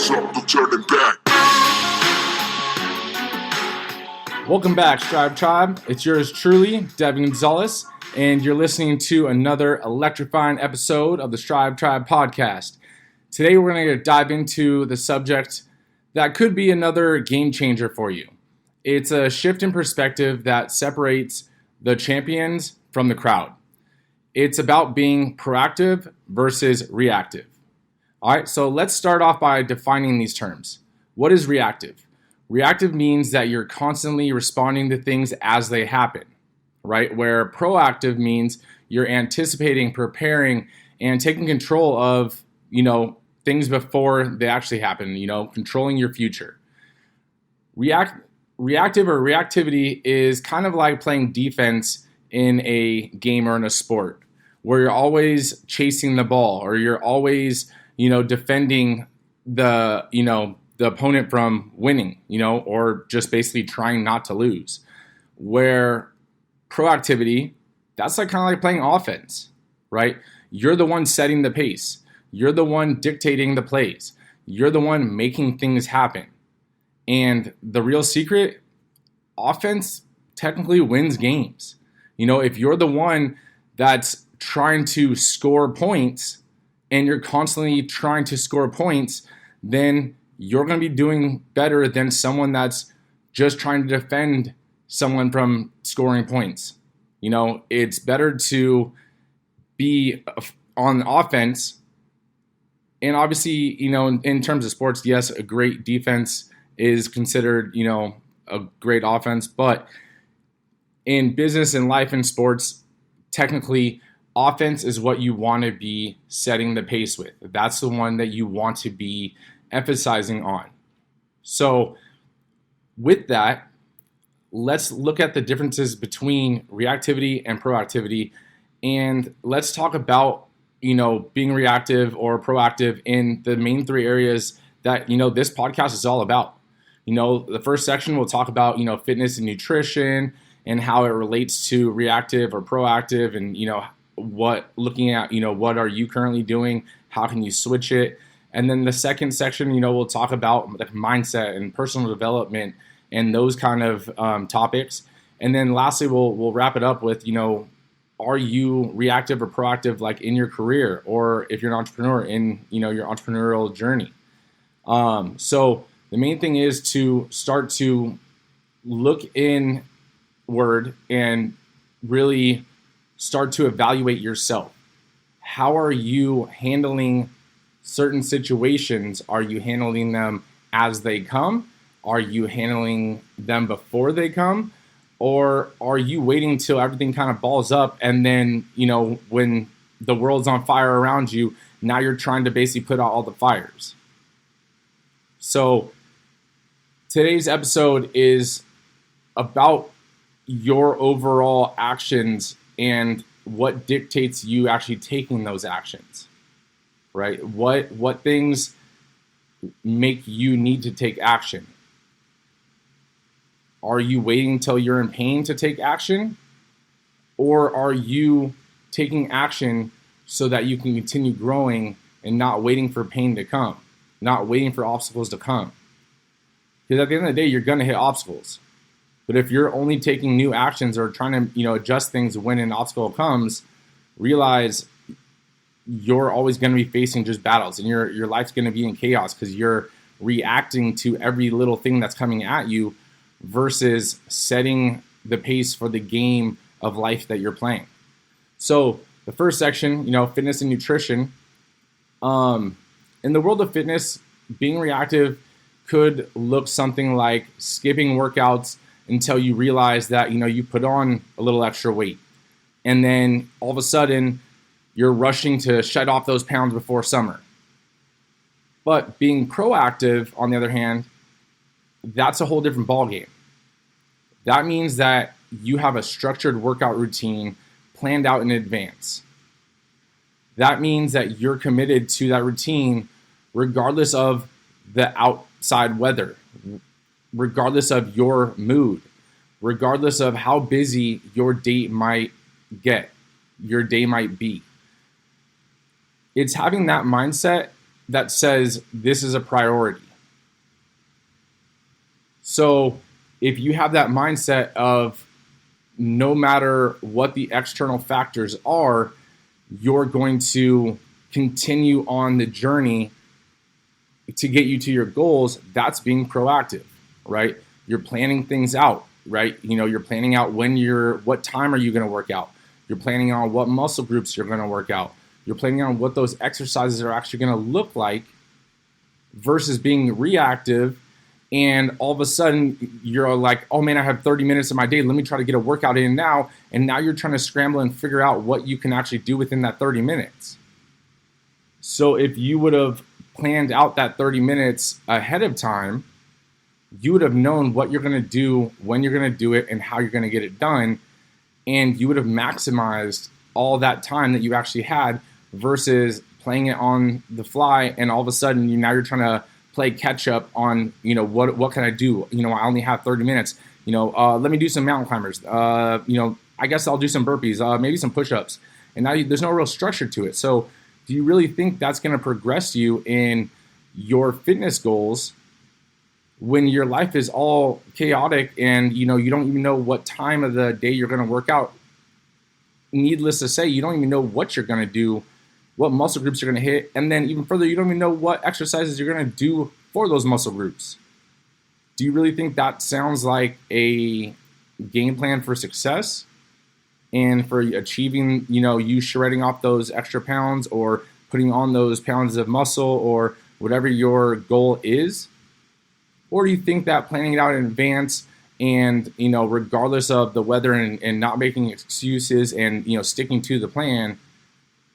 hands up, no turning back. Welcome back, Strive Tribe. It's yours truly, Devin Gonzalez, and you're listening to another electrifying episode of the Strive Tribe podcast. Today, we're going to dive into the subject that could be another game changer for you. It's a shift in perspective that separates the champions from the crowd. It's about being proactive versus reactive. All right, so let's start off by defining these terms. What is reactive? Reactive means that you're constantly responding to things as they happen, right? Where proactive means you're anticipating, preparing, and taking control of, things before they actually happen, controlling your future. Reactive or reactivity is kind of like playing defense in a game or in a sport, where you're always chasing the ball or you're always, defending the opponent from winning, or just basically trying not to lose. Where proactivity, that's like kind of like playing offense, right? You're the one setting the pace. You're the one dictating the plays. You're the one making things happen. And the real secret, offense technically wins games. If you're the one that's trying to score points and you're constantly trying to score points, then you're going to be doing better than someone that's just trying to defend someone from scoring points. It's better to be on offense. And obviously, in terms of sports, yes, a great defense is considered, a great offense. But in business and life and sports, technically, offense is what you want to be setting the pace with. That's the one that you want to be emphasizing on. So with that, let's look at the differences between reactivity and proactivity, and let's talk about being reactive or proactive in the main three areas that this podcast is all about. The first section we'll talk about fitness and nutrition and how it relates to reactive or proactive, and what are you currently doing, how can you switch it. And then the second section, we'll talk about like mindset and personal development and those kind of topics. And then lastly, we'll wrap it up with, are you reactive or proactive, like in your career, or if you're an entrepreneur in, your entrepreneurial journey. So the main thing is to start to look inward and really start to evaluate yourself. How are you handling certain situations? Are you handling them as they come? Are you handling them before they come? Or are you waiting till everything kind of balls up and then, when the world's on fire around you, now you're trying to basically put out all the fires? So today's episode is about your overall actions and what dictates you actually taking those actions. Right? What things make you need to take action? Are you waiting till you're in pain to take action? Or are you taking action so that you can continue growing and not waiting for pain to come, not waiting for obstacles to come? Because at the end of the day, you're going to hit obstacles. But if you're only taking new actions or trying to adjust things when an obstacle comes, realize you're always going to be facing just battles, and your life's going to be in chaos because you're reacting to every little thing that's coming at you versus setting the pace for the game of life that you're playing. So the first section, fitness and nutrition. In the world of fitness, being reactive could look something like skipping workouts until you realize that, you put on a little extra weight. And then all of a sudden, you're rushing to shed off those pounds before summer. But being proactive, on the other hand, that's a whole different ballgame. That means that you have a structured workout routine planned out in advance. That means that you're committed to that routine regardless of the outside weather, regardless of your mood, regardless of how busy your day might be. It's having that mindset that says this is a priority. So if you have that mindset of no matter what the external factors are, you're going to continue on the journey to get you to your goals, that's being proactive, right? You're planning things out, right? You're planning out what time are you going to work out? You're planning on what muscle groups you're going to work out. You're planning on what those exercises are actually going to look like versus being reactive. And all of a sudden you're like, oh man, I have 30 minutes of my day. Let me try to get a workout in now. And now you're trying to scramble and figure out what you can actually do within that 30 minutes. So if you would have planned out that 30 minutes ahead of time, you would have known what you're going to do, when you're going to do it, and how you're going to get it done. And you would have maximized all that time that you actually had versus playing it on the fly. And all of a sudden, now you're trying to play catch up on, what can I do? I only have 30 minutes. Let me do some mountain climbers. I guess I'll do some burpees, maybe some push-ups. And now there's no real structure to it. So do you really think that's going to progress you in your fitness goals when your life is all chaotic and, you don't even know what time of the day you're going to work out? Needless to say, you don't even know what you're going to do, what muscle groups you're going to hit. And then even further, you don't even know what exercises you're going to do for those muscle groups. Do you really think that sounds like a game plan for success? And for achieving, you shredding off those extra pounds or putting on those pounds of muscle or whatever your goal is? Or do you think that planning it out in advance and, regardless of the weather and not making excuses and, sticking to the plan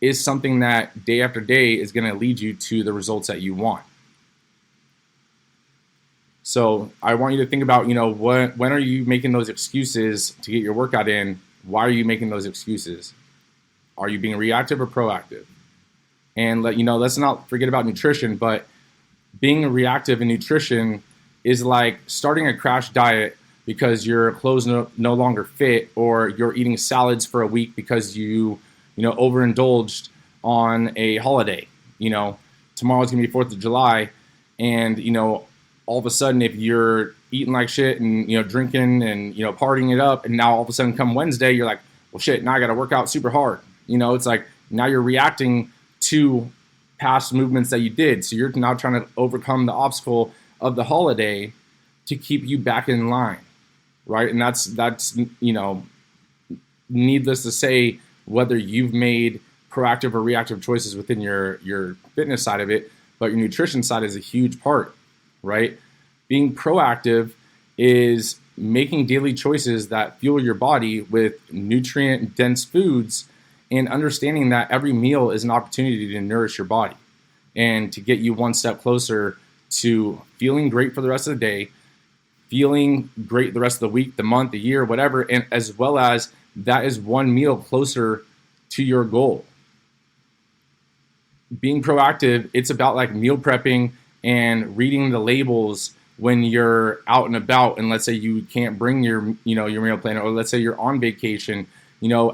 is something that day after day is going to lead you to the results that you want? So I want you to think about, when are you making those excuses to get your workout in? Why are you making those excuses? Are you being reactive or proactive? And let's not forget about nutrition, but being reactive in nutrition is like starting a crash diet because your clothes no longer fit, or you're eating salads for a week because you overindulged on a holiday. Tomorrow's gonna be 4th of July, and all of a sudden, if you're eating like shit and drinking and partying it up, and now all of a sudden come Wednesday, you're like, well, shit, now I got to work out super hard. It's like now you're reacting to past movements that you did, so you're now trying to overcome the obstacle of the holiday to keep you back in line, right? And that's needless to say, whether you've made proactive or reactive choices within your fitness side of it, but your nutrition side is a huge part. Right? Being proactive is making daily choices that fuel your body with nutrient-dense foods and understanding that every meal is an opportunity to nourish your body and to get you one step closer to feeling great for the rest of the day, feeling great the rest of the week, the month, the year, whatever, and as well as that is one meal closer to your goal. Being proactive, it's about like meal prepping and reading the labels when you're out and about, and let's say you can't bring your your meal plan, or let's say you're on vacation,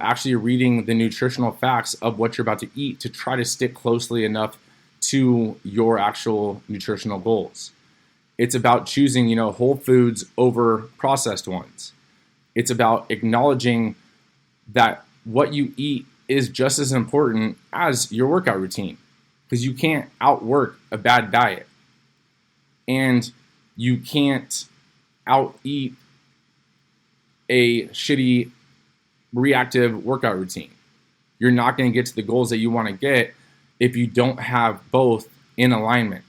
actually reading the nutritional facts of what you're about to eat to try to stick closely enough to your actual nutritional goals. It's about choosing whole foods over processed ones. It's about acknowledging that what you eat is just as important as your workout routine, because you can't outwork a bad diet. And you can't out-eat a shitty reactive workout routine. You're not going to get to the goals that you want to get if you don't have both in alignment.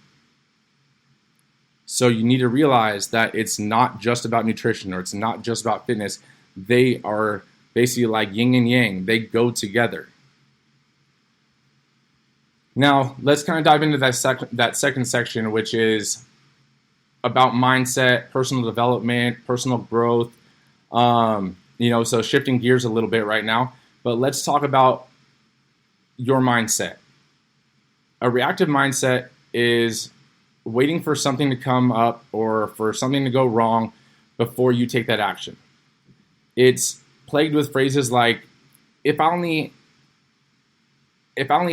So you need to realize that it's not just about nutrition, or it's not just about fitness. They are basically like yin and yang. They go together. Now, let's kind of dive into that second section, which is about mindset, personal development, personal growth. So shifting gears a little bit right now, but let's talk about your mindset. A reactive mindset is waiting for something to come up or for something to go wrong before you take that action. It's plagued with phrases like, if I only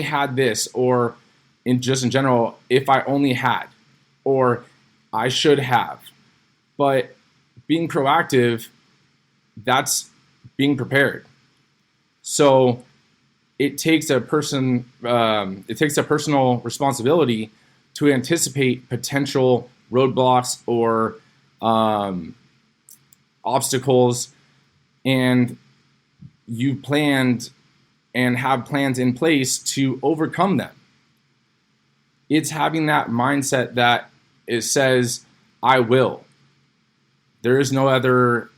had this, or in general, if I only had, or I should have. But being proactive, that's being prepared. So it takes a personal responsibility to anticipate potential roadblocks or obstacles, and you planned and have plans in place to overcome them. It's having that mindset that it says, I will. There is no other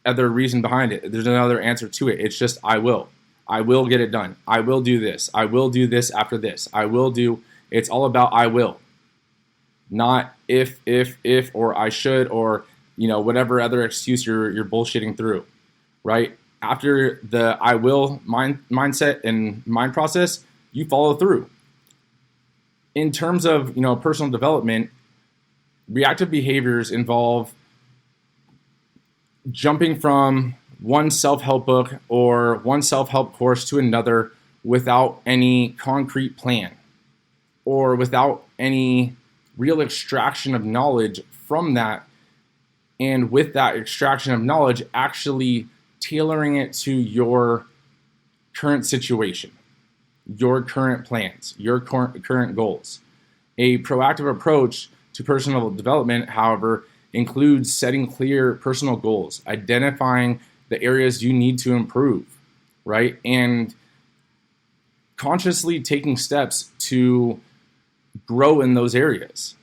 reason behind it. There's no other answer to it. It's just, I will. I will get it done. I will do this. I will do this after this. It's all about I will. Not if, or I should, or, whatever other excuse you're bullshitting through, right? After the I will mindset and mind process, you follow through. In terms of, personal development, reactive behaviors involve jumping from one self-help book or one self-help course to another without any concrete plan or without any real extraction of knowledge from that. And with that extraction of knowledge, actually tailoring it to your current situation, your current plans, your current goals. A proactive approach to personal development, however, includes setting clear personal goals, identifying the areas you need to improve, right? And consciously taking steps to grow in those areas,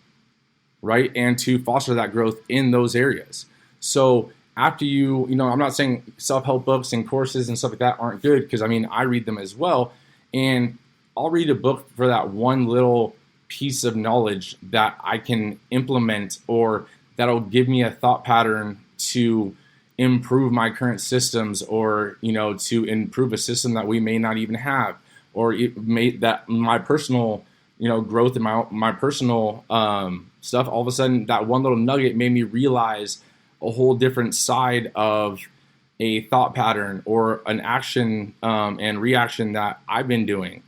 right? And to foster that growth in those areas. So after I'm not saying self-help books and courses and stuff like that aren't good, because I read them as well. And I'll read a book for that one little piece of knowledge that I can implement, or that'll give me a thought pattern to improve my current systems, or, to improve a system that we may not even have, or it may that my personal, growth and my personal stuff. All of a sudden, that one little nugget made me realize a whole different side of a thought pattern or an action and reaction that I've been doing.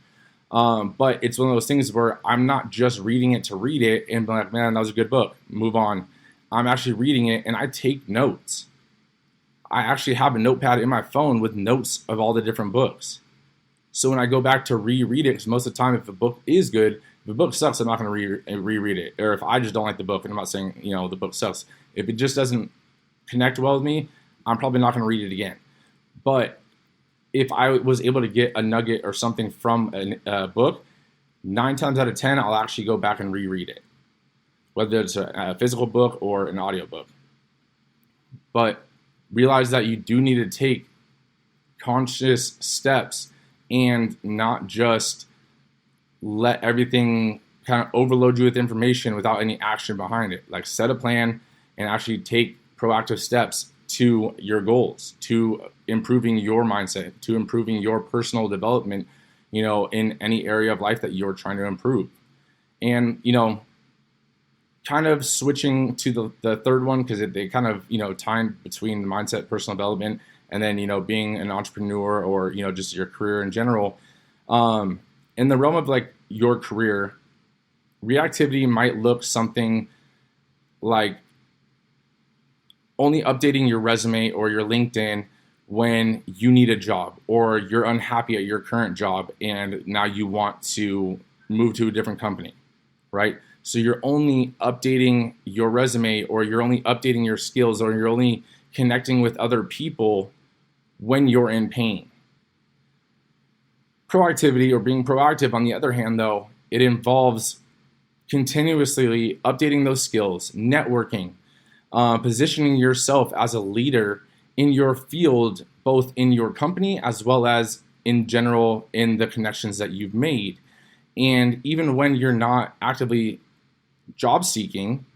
But it's one of those things where I'm not just reading it to read it and be like, man, that was a good book, move on. I'm actually reading it and I take notes. I actually have a notepad in my phone with notes of all the different books. So when I go back to reread it, because most of the time, if the book is good, if the book sucks, I'm not going to reread it. Or if I just don't like the book, and I'm not saying, the book sucks. If it just doesn't connect well with me, I'm probably not going to read it again. But if I was able to get a nugget or something from a book, 9 times out of 10, I'll actually go back and reread it, whether it's a physical book or an audiobook. But realize that you do need to take conscious steps and not just let everything kind of overload you with information without any action behind it. Like, set a plan and actually take proactive steps to your goals, to improving your mindset, to improving your personal development, in any area of life that you're trying to improve. And, kind of switching to the third one, because they kind of, tie between the mindset, personal development, and then, being an entrepreneur, or, just your career in general. In the realm of like your career, reactivity might look something like only updating your resume or your LinkedIn when you need a job, or you're unhappy at your current job and now you want to move to a different company, right? So you're only updating your resume, or you're only updating your skills, or you're only connecting with other people when you're in pain. Proactivity, or being proactive, on the other hand, though, it involves continuously updating those skills, networking, positioning yourself as a leader in your field, both in your company as well as in general in the connections that you've made. And even when you're not actively job seeking,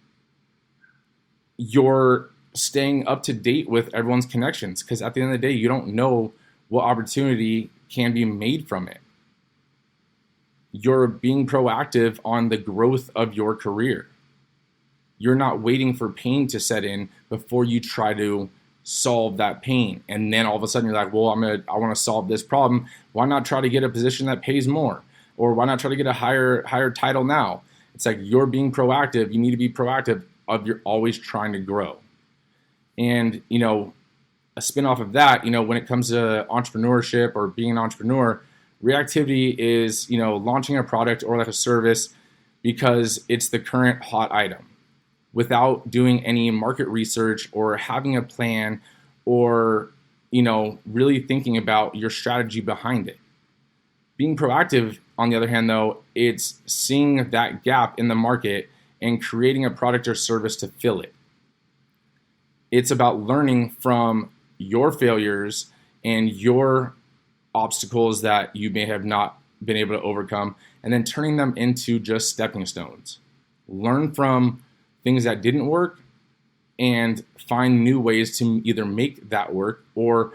you're staying up to date with everyone's connections, because at the end of the day, you don't know what opportunity can be made from it. You're being proactive on the growth of your career. You're not waiting for pain to set in before you try to solve that pain. And then all of a sudden you're like, well, I want to solve this problem. Why not try to get a position that pays more? Or why not try to get a higher title now? It's like you're being proactive. You need to be proactive of you're always trying to grow. And, a spin-off of that, when it comes to entrepreneurship or being an entrepreneur, reactivity is, launching a product or like a service because it's the current hot item without doing any market research or having a plan or, really thinking about your strategy behind it. Being proactive, on the other hand, though, it's seeing that gap in the market and creating a product or service to fill it. It's about learning from your failures and your obstacles that you may have not been able to overcome, and then turning them into just stepping stones. Learn from things that didn't work and find new ways to either make that work or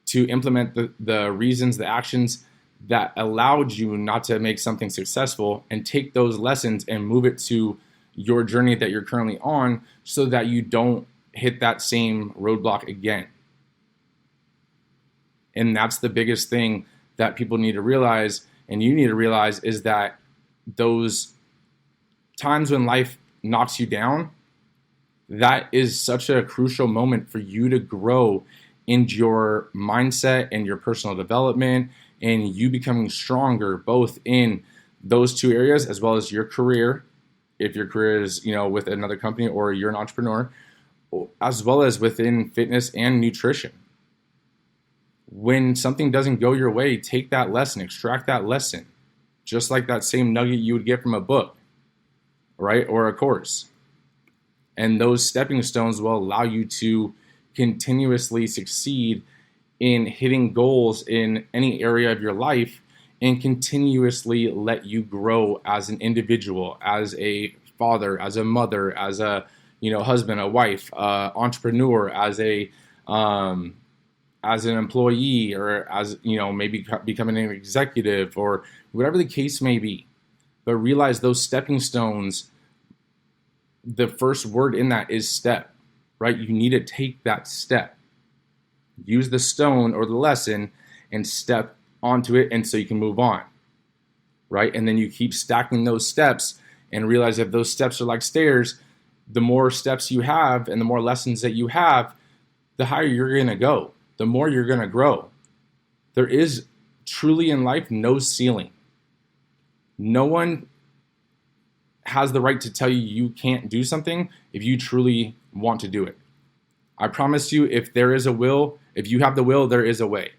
to implement the reasons, the actions that allowed you not to make something successful, and take those lessons and move it to your journey that you're currently on so that you don't hit that same roadblock again. And that's the biggest thing that people need to realize, and you need to realize, is that those times when life knocks you down, that is such a crucial moment for you to grow into your mindset and your personal development, and you becoming stronger both in those two areas as well as your career, if your career is with another company or you're an entrepreneur, as well as within fitness and nutrition. When something doesn't go your way, take that lesson, extract that lesson, just like that same nugget you would get from a book, right, or a course. And those stepping stones will allow you to continuously succeed in hitting goals in any area of your life and continuously let you grow as an individual, as a father, as a mother, as a husband, a wife, entrepreneur, as an employee, or as maybe becoming an executive, or whatever the case may be. But realize those stepping stones, the first word in that is step, right? You need to take that step. Use the stone or the lesson and step onto it, and so you can move on, right? And then you keep stacking those steps and realize if those steps are like stairs, the more steps you have and the more lessons that you have, the higher you're going to go, the more you're going to grow. There is truly in life no ceiling. No one has the right to tell you can't do something if you truly want to do it. I promise you, if there is a will, if you have the will, there is a way.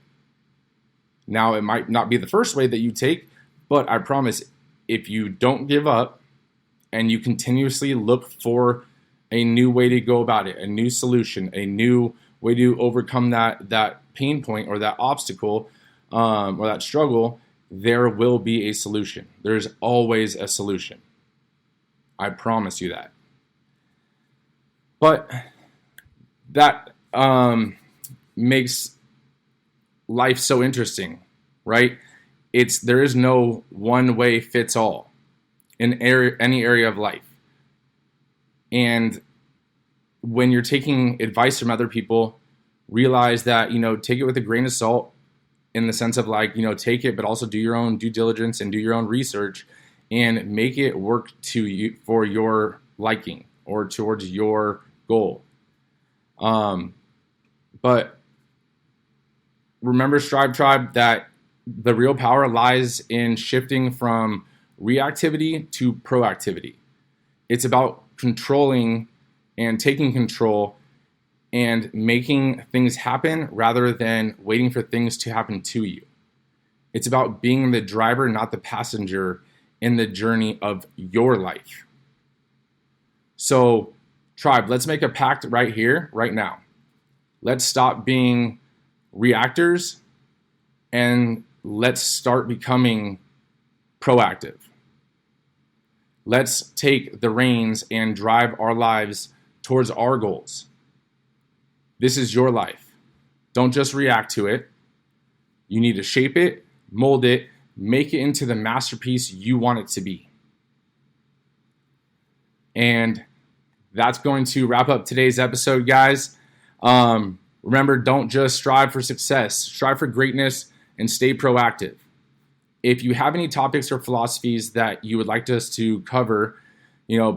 Now, it might not be the first way that you take, but I promise if you don't give up and you continuously look for a new way to go about it, a new solution, a new way to overcome that pain point or that obstacle or that struggle, there will be a solution. There's always a solution. I promise you that. But that makes life so interesting, right? There is no one way fits all in any area of life. And when you're taking advice from other people, realize that, take it with a grain of salt, in the sense of take it, but also do your own due diligence and do your own research and make it work to you for your liking or towards your goal. But remember, Strive Tribe, that the real power lies in shifting from reactivity to proactivity. It's about controlling and taking control and making things happen rather than waiting for things to happen to you. It's about being the driver, not the passenger, in the journey of your life. So, Tribe, let's make a pact right here, right now. Let's stop being reactors and let's start becoming proactive. Let's take the reins and drive our lives towards our goals. This is your life. Don't just react to it. You need to shape it, mold it, make it into the masterpiece you want it to be. And that's going to wrap up today's episode, guys. Remember, don't just strive for success. Strive for greatness and stay proactive. If you have any topics or philosophies that you would like us to cover,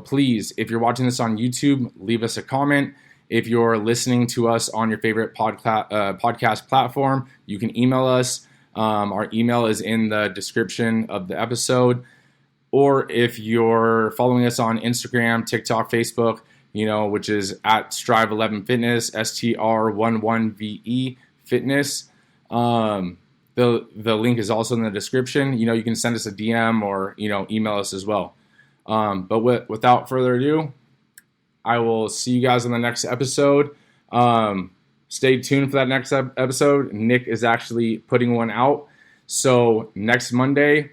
please, if you're watching this on YouTube, leave us a comment. If you're listening to us on your favorite podcast platform, you can email us. Our email is in the description of the episode. Or if you're following us on Instagram, TikTok, Facebook, which is at Strive11Fitness, STR11VE Fitness. The link is also in the description. You can send us a DM or, email us as well. But without further ado, I will see you guys on the next episode. Stay tuned for that next episode. Nick is actually putting one out. So next Monday,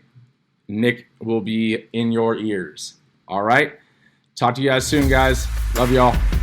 Nick will be in your ears. All right. Talk to you guys soon, guys. Love y'all.